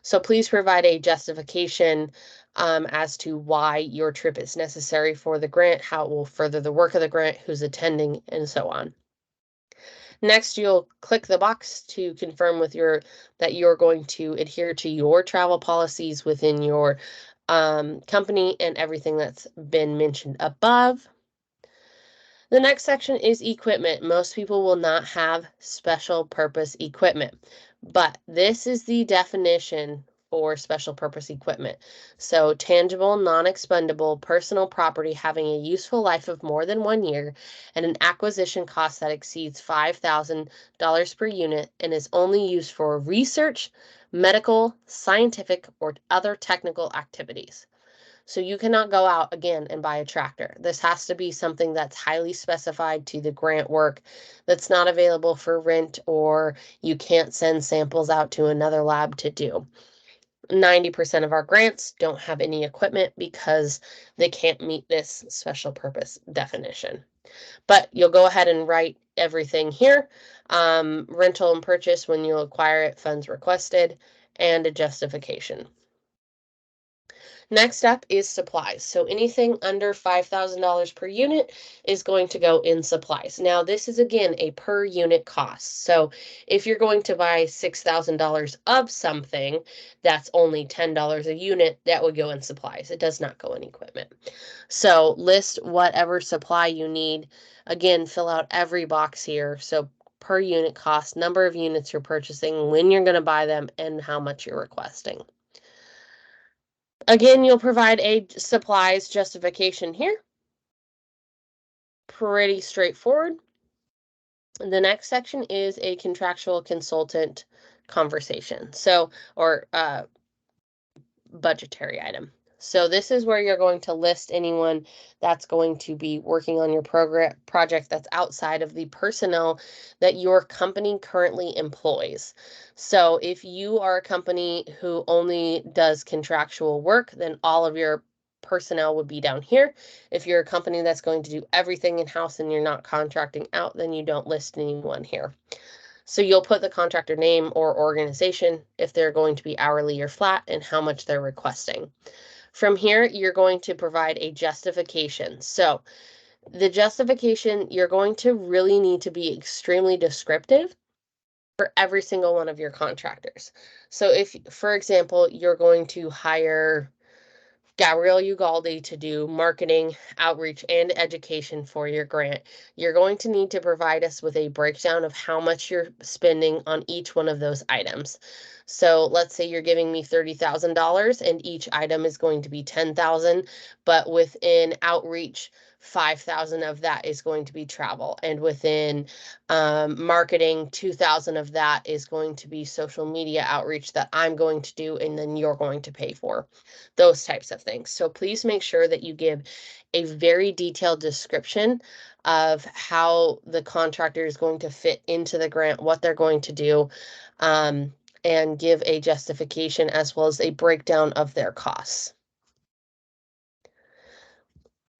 So please provide a justification as to why your trip is necessary for the grant, how it will further the work of the grant, who's attending, and so on. Next, you'll click the box to confirm with that you're going to adhere to your travel policies within your company and everything that's been mentioned above. The next section is equipment. Most people will not have special purpose equipment, but this is the definition for special purpose equipment. So tangible, non-expendable personal property having a useful life of more than 1 year and an acquisition cost that exceeds $5,000 per unit and is only used for research, medical, scientific, or other technical activities. So you cannot go out again and buy a tractor. This has to be something that's highly specified to the grant work that's not available for rent, or you can't send samples out to another lab to do. 90% of our grants don't have any equipment because they can't meet this special purpose definition. But you'll go ahead and write everything here. Rental and purchase when you acquire it, funds requested, and a justification. Next up is supplies. So anything under $5,000 per unit is going to go in supplies. Now, this is again a per unit cost. So if you're going to buy $6,000 of something, that's only $10 a unit, that would go in supplies. It does not go in equipment. So list whatever supply you need. Again, fill out every box here. So per unit cost, number of units you're purchasing, when you're going to buy them, and how much you're requesting. Again, you'll provide a supplies justification here. Pretty straightforward. The next section is a contractual consultant conversation. So, or budgetary item. So this is where you're going to list anyone that's going to be working on your project that's outside of the personnel that your company currently employs. So if you are a company who only does contractual work, then all of your personnel would be down here. If you're a company that's going to do everything in-house and you're not contracting out, then you don't list anyone here. So you'll put the contractor name or organization, if they're going to be hourly or flat, and how much they're requesting. From here, you're going to provide a justification. So the justification, you're going to really need to be extremely descriptive for every single one of your contractors. So if, for example, you're going to hire Gabrielle Ugaldi to do marketing, outreach, and education for your grant, you're going to need to provide us with a breakdown of how much you're spending on each one of those items. So let's say you're giving me $30,000 and each item is going to be $10,000, but within outreach, 5,000 of that is going to be travel, and within marketing, 2,000 of that is going to be social media outreach that I'm going to do and then you're going to pay for, those types of things. So please make sure that you give a very detailed description of how the contractor is going to fit into the grant, what they're going to do, and give a justification as well as a breakdown of their costs.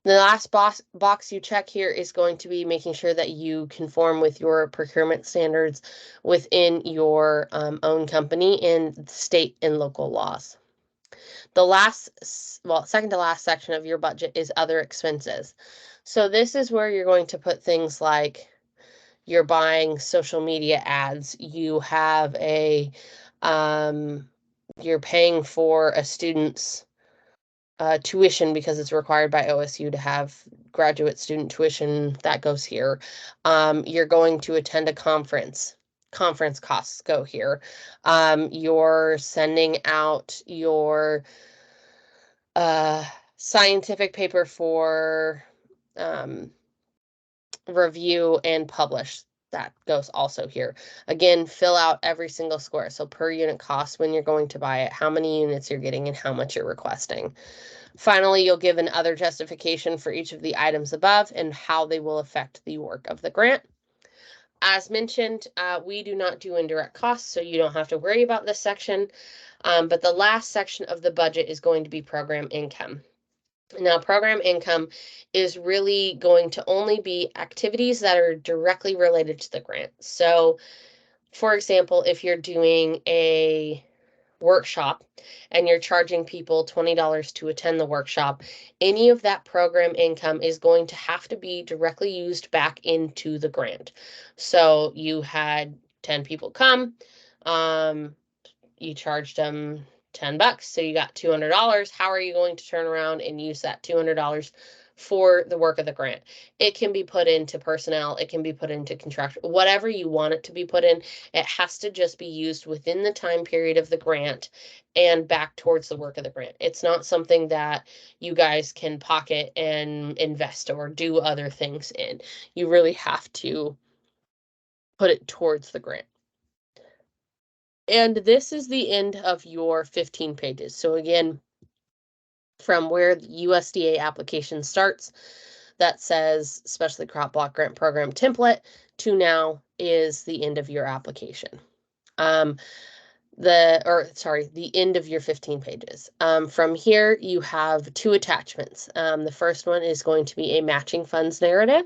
The last box you check here is going to be making sure that you conform with your procurement standards within your own company and state and local laws. The second to last section of your budget is other expenses. So this is where you're going to put things like you're buying social media ads, you have you're paying for a student's tuition because it's required by OSU to have graduate student tuition, that goes here. You're going to attend a conference costs go here. You're sending out your scientific paper for review and publish, that goes also here. Again, fill out every single square. So per unit cost when you're going to buy it, how many units you're getting, and how much you're requesting. Finally, you'll give an other justification for each of the items above and how they will affect the work of the grant. As mentioned, we do not do indirect costs, so you don't have to worry about this section. But the last section of the budget is going to be program income. Now, program income is really going to only be activities that are directly related to the grant. So, for example, if you're doing a workshop and you're charging people $20 to attend the workshop, any of that program income is going to have to be directly used back into the grant. So you had 10 people come, you charged them $10, so you got $200. How are you going to turn around and use that $200 for the work of the grant? It can be put into personnel, it can be put into contractual, whatever you want it to be put in. It has to just be used within the time period of the grant and back towards the work of the grant. It's not something that you guys can pocket and invest or do other things in. You really have to put it towards the grant. And this is the end of your 15 pages. So again, from where the USDA application starts, that says Specialty Crop Block Grant Program template, to now is the end of your application. the end of your 15 pages. From here, you have two attachments. The first one is going to be a matching funds narrative.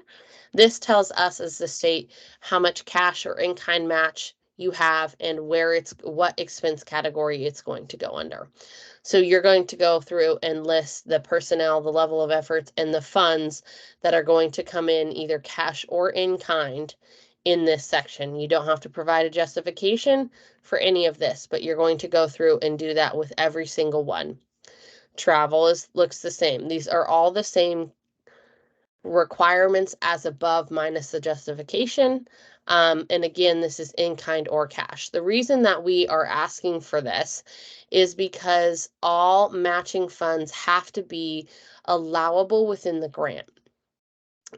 This tells us as the state how much cash or in-kind match you have and what expense category it's going to go under. So you're going to go through and list the personnel, the level of efforts, and the funds that are going to come in either cash or in kind in this section. You don't have to provide a justification for any of this, but you're going to go through and do that with every single one. Travel looks the same. These are all the same requirements as above minus the justification. And again, this is in kind or cash. The reason that we are asking for this is because all matching funds have to be allowable within the grant.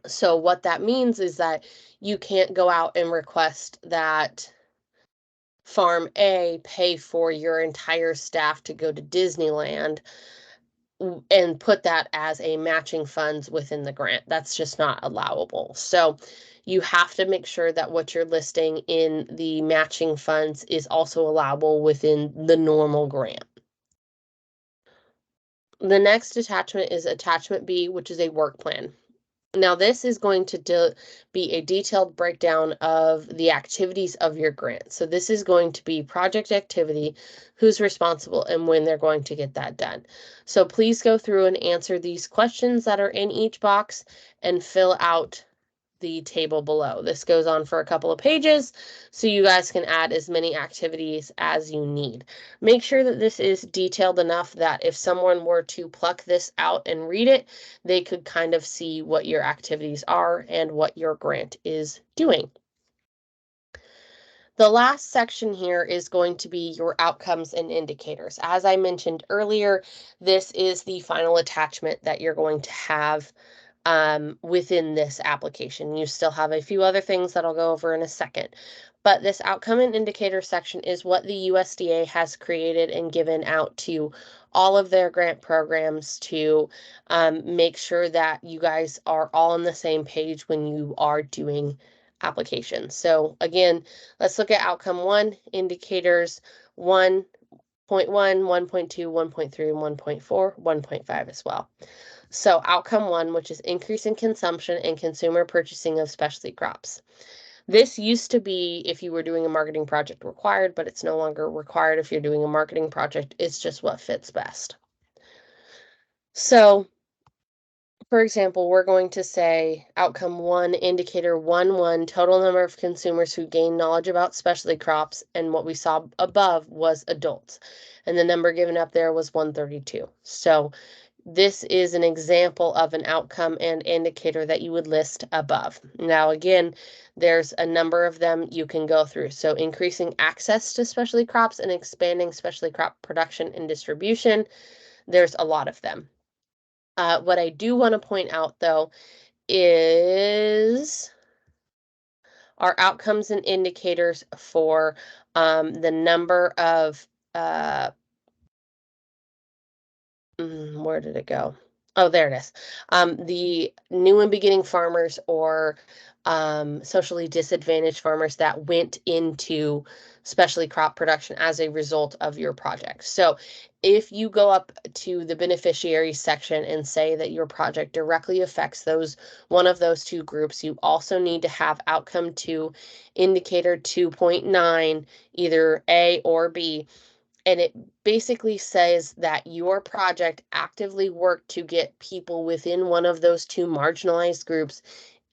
So what that means is that you can't go out and request that Farm A pay for your entire staff to go to Disneyland and put that as a matching funds within the grant. That's just not allowable. So you have to make sure that what you're listing in the matching funds is also allowable within the normal grant. The next attachment is attachment B, which is a work plan. Now, this is going to be a detailed breakdown of the activities of your grant. So this is going to be project activity, who's responsible, and when they're going to get that done. So please go through and answer these questions that are in each box and fill out the table below. This goes on for a couple of pages, so you guys can add as many activities as you need. Make sure that this is detailed enough that if someone were to pluck this out and read it, they could kind of see what your activities are and what your grant is doing. The last section here is going to be your outcomes and indicators. As I mentioned earlier, this is the final attachment that you're going to have within this application. You still have a few other things that I'll go over in a second. But this outcome and indicator section is what the USDA has created and given out to all of their grant programs to make sure that you guys are all on the same page when you are doing applications. So again, let's look at outcome 1, indicators 1.1, 1.2, 1.3, and 1.4, 1.5 as well. So outcome 1, which is increase in consumption and consumer purchasing of specialty crops. This used to be if you were doing a marketing project required, but it's no longer required if you're doing a marketing project. It's just what fits best. So for example, we're going to say outcome 1, indicator 1.1, total number of consumers who gain knowledge about specialty crops, and what we saw above was adults. And the number given up there was 132. So this is an example of an outcome and indicator that you would list above. Now, again, there's a number of them you can go through. So increasing access to specialty crops and expanding specialty crop production and distribution, there's a lot of them. What I do want to point out, though, is our outcomes and indicators for the number of, where did it go? Oh, there it is. The new and beginning farmers or socially disadvantaged farmers that went into specialty crop production as a result of your project. So if you go up to the beneficiary section and say that your project directly affects one of those two groups, you also need to have outcome 2, indicator 2.9, either A or B. And it basically says that your project actively worked to get people within one of those two marginalized groups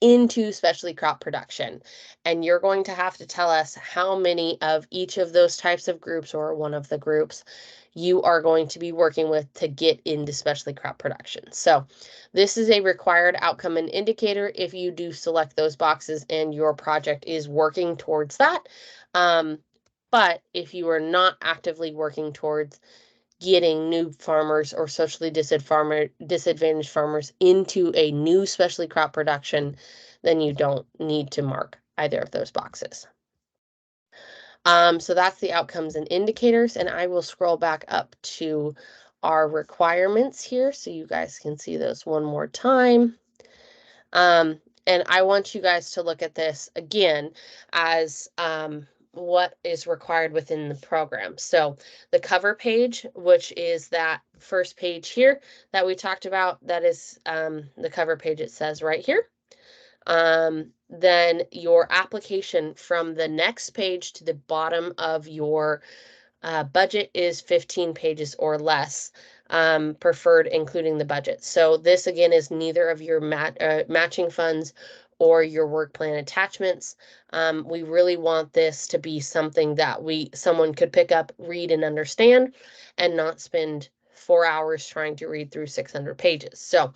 into specialty crop production. And you're going to have to tell us how many of each of those types of groups or one of the groups you are going to be working with to get into specialty crop production. So this is a required outcome and indicator if you do select those boxes and your project is working towards that. But if you are not actively working towards getting new farmers or socially disadvantaged farmers into a new specialty crop production, then you don't need to mark either of those boxes. So that's the outcomes and indicators, and I will scroll back up to our requirements here so you guys can see those one more time. And I want you guys to look at this again as what is required within the program. So the cover page, which is that first page here that we talked about, that is the cover page, it says right here. Then your application from the next page to the bottom of your budget is 15 pages or less, preferred including the budget. So this again is neither of your matching funds or your work plan attachments. We really want this to be something that someone could pick up, read, and understand, and not spend 4 hours trying to read through 600 pages. So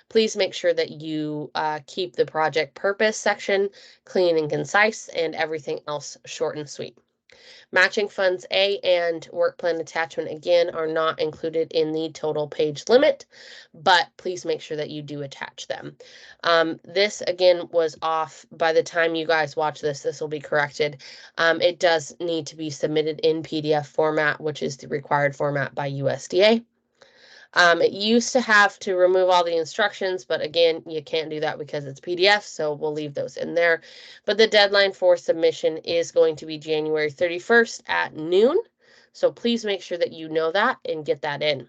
please make sure that you keep the project purpose section clean and concise, and everything else short and sweet. Matching funds A and work plan attachment again are not included in the total page limit, but please make sure that you do attach them. This again was off. By the time you guys watch this will be corrected. It does need to be submitted in PDF format, which is the required format by USDA. It used to have to remove all the instructions, but again, you can't do that because it's PDF, so we'll leave those in there. But the deadline for submission is going to be January 31st at noon. So please make sure that you know that and get that in.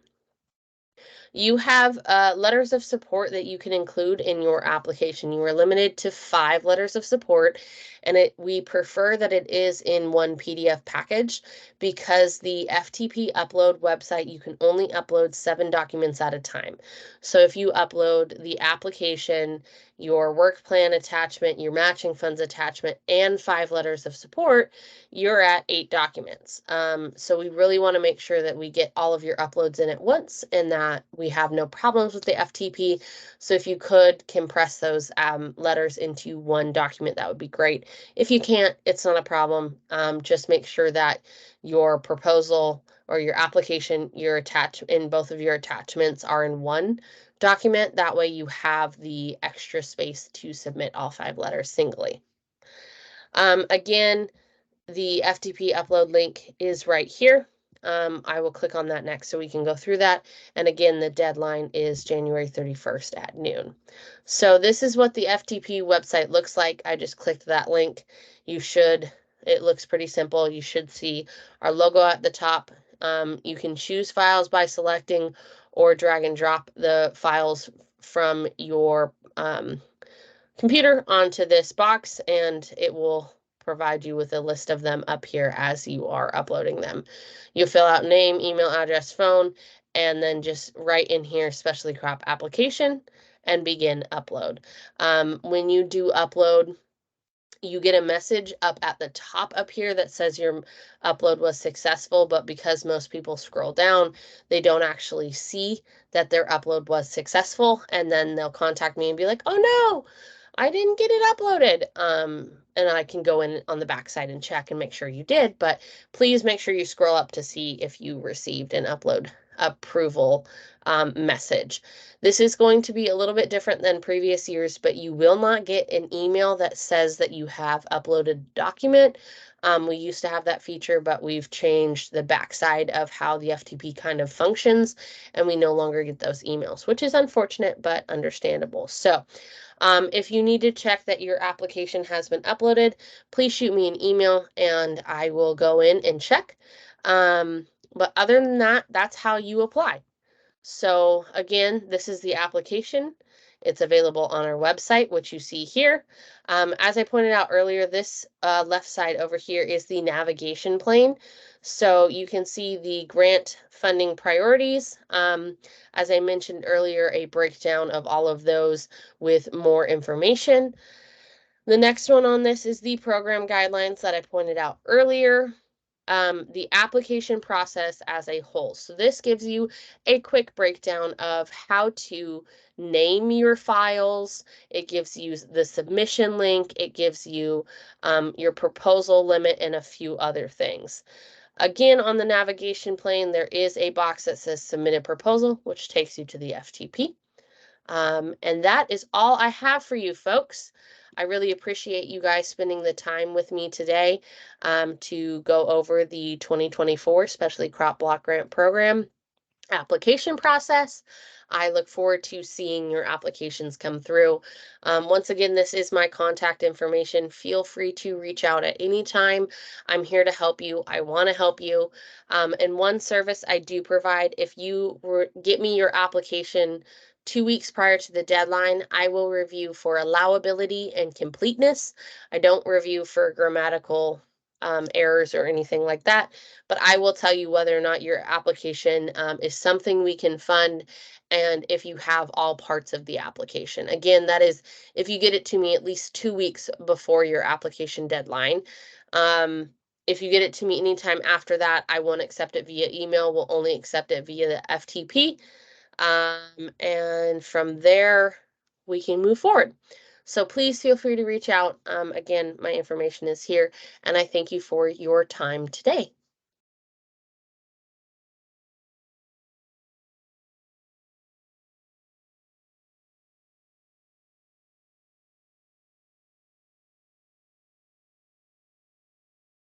You have letters of support that you can include in your application. You are limited to 5 letters of support, and we prefer that it is in one PDF package because the FTP upload website, you can only upload 7 documents at a time. So if you upload the application, your work plan attachment, your matching funds attachment, and 5 letters of support, you're at 8 documents. So we really want to make sure that we get all of your uploads in at once and that we have no problems with the FTP. So if you could compress those letters into one document, that would be great. If you can't, it's not a problem. Just make sure that your proposal or your application, in both of your attachments are in one document. That way you have the extra space to submit all 5 letters singly. Again, the FTP upload link is right here. I will click on that next so we can go through that. And again, the deadline is January 31st at noon. So this is what the FTP website looks like. I just clicked that link. It looks pretty simple. You should see our logo at the top. You can choose files by selecting or drag and drop the files from your computer onto this box, and it will provide you with a list of them up here as you are uploading them. You'll fill out name, email address, phone, and then just write in here specialty crop application and begin upload. When you do upload, you get a message up at the top up here that says your upload was successful, but because most people scroll down, they don't actually see that their upload was successful, and then they'll contact me and be like, oh no, I didn't get it uploaded. And I can go in on the backside and check and make sure you did, but please make sure you scroll up to see if you received an upload approval message. This is going to be a little bit different than previous years, but you will not get an email that says that you have uploaded a document. We used to have that feature, but we've changed the backside of how the FTP kind of functions, and we no longer get those emails, which is unfortunate, but understandable. So if you need to check that your application has been uploaded, please shoot me an email and I will go in and check. But other than that, that's how you apply. So again, this is the application. It's available on our website, which you see here. As I pointed out earlier, this left side over here is the navigation plane. So you can see the grant funding priorities. As I mentioned earlier, a breakdown of all of those with more information. The next one on this is the program guidelines that I pointed out earlier. The application process as a whole. So this gives you a quick breakdown of how to name your files. It gives you the submission link. It gives you your proposal limit and a few other things. Again, on the navigation plane, there is a box that says submit a proposal, which takes you to the FTP. And that is all I have for you folks. I really appreciate you guys spending the time with me today to go over the 2024 Specialty Crop Block Grant Program application process. I look forward to seeing your applications come through. Once again, this is my contact information. Feel free to reach out at any time. I'm here to help you. I want to help you. And one service I do provide, if you get me your application 2 weeks prior to the deadline, I will review for allowability and completeness. I don't review for grammatical errors or anything like that, but I will tell you whether or not your application is something we can fund and if you have all parts of the application. Again, that is if you get it to me at least 2 weeks before your application deadline. If you get it to me anytime after that, I won't accept it via email. We'll only accept it via the FTP. And from there, we can move forward. So please feel free to reach out. Again, my information is here, and I thank you for your time today.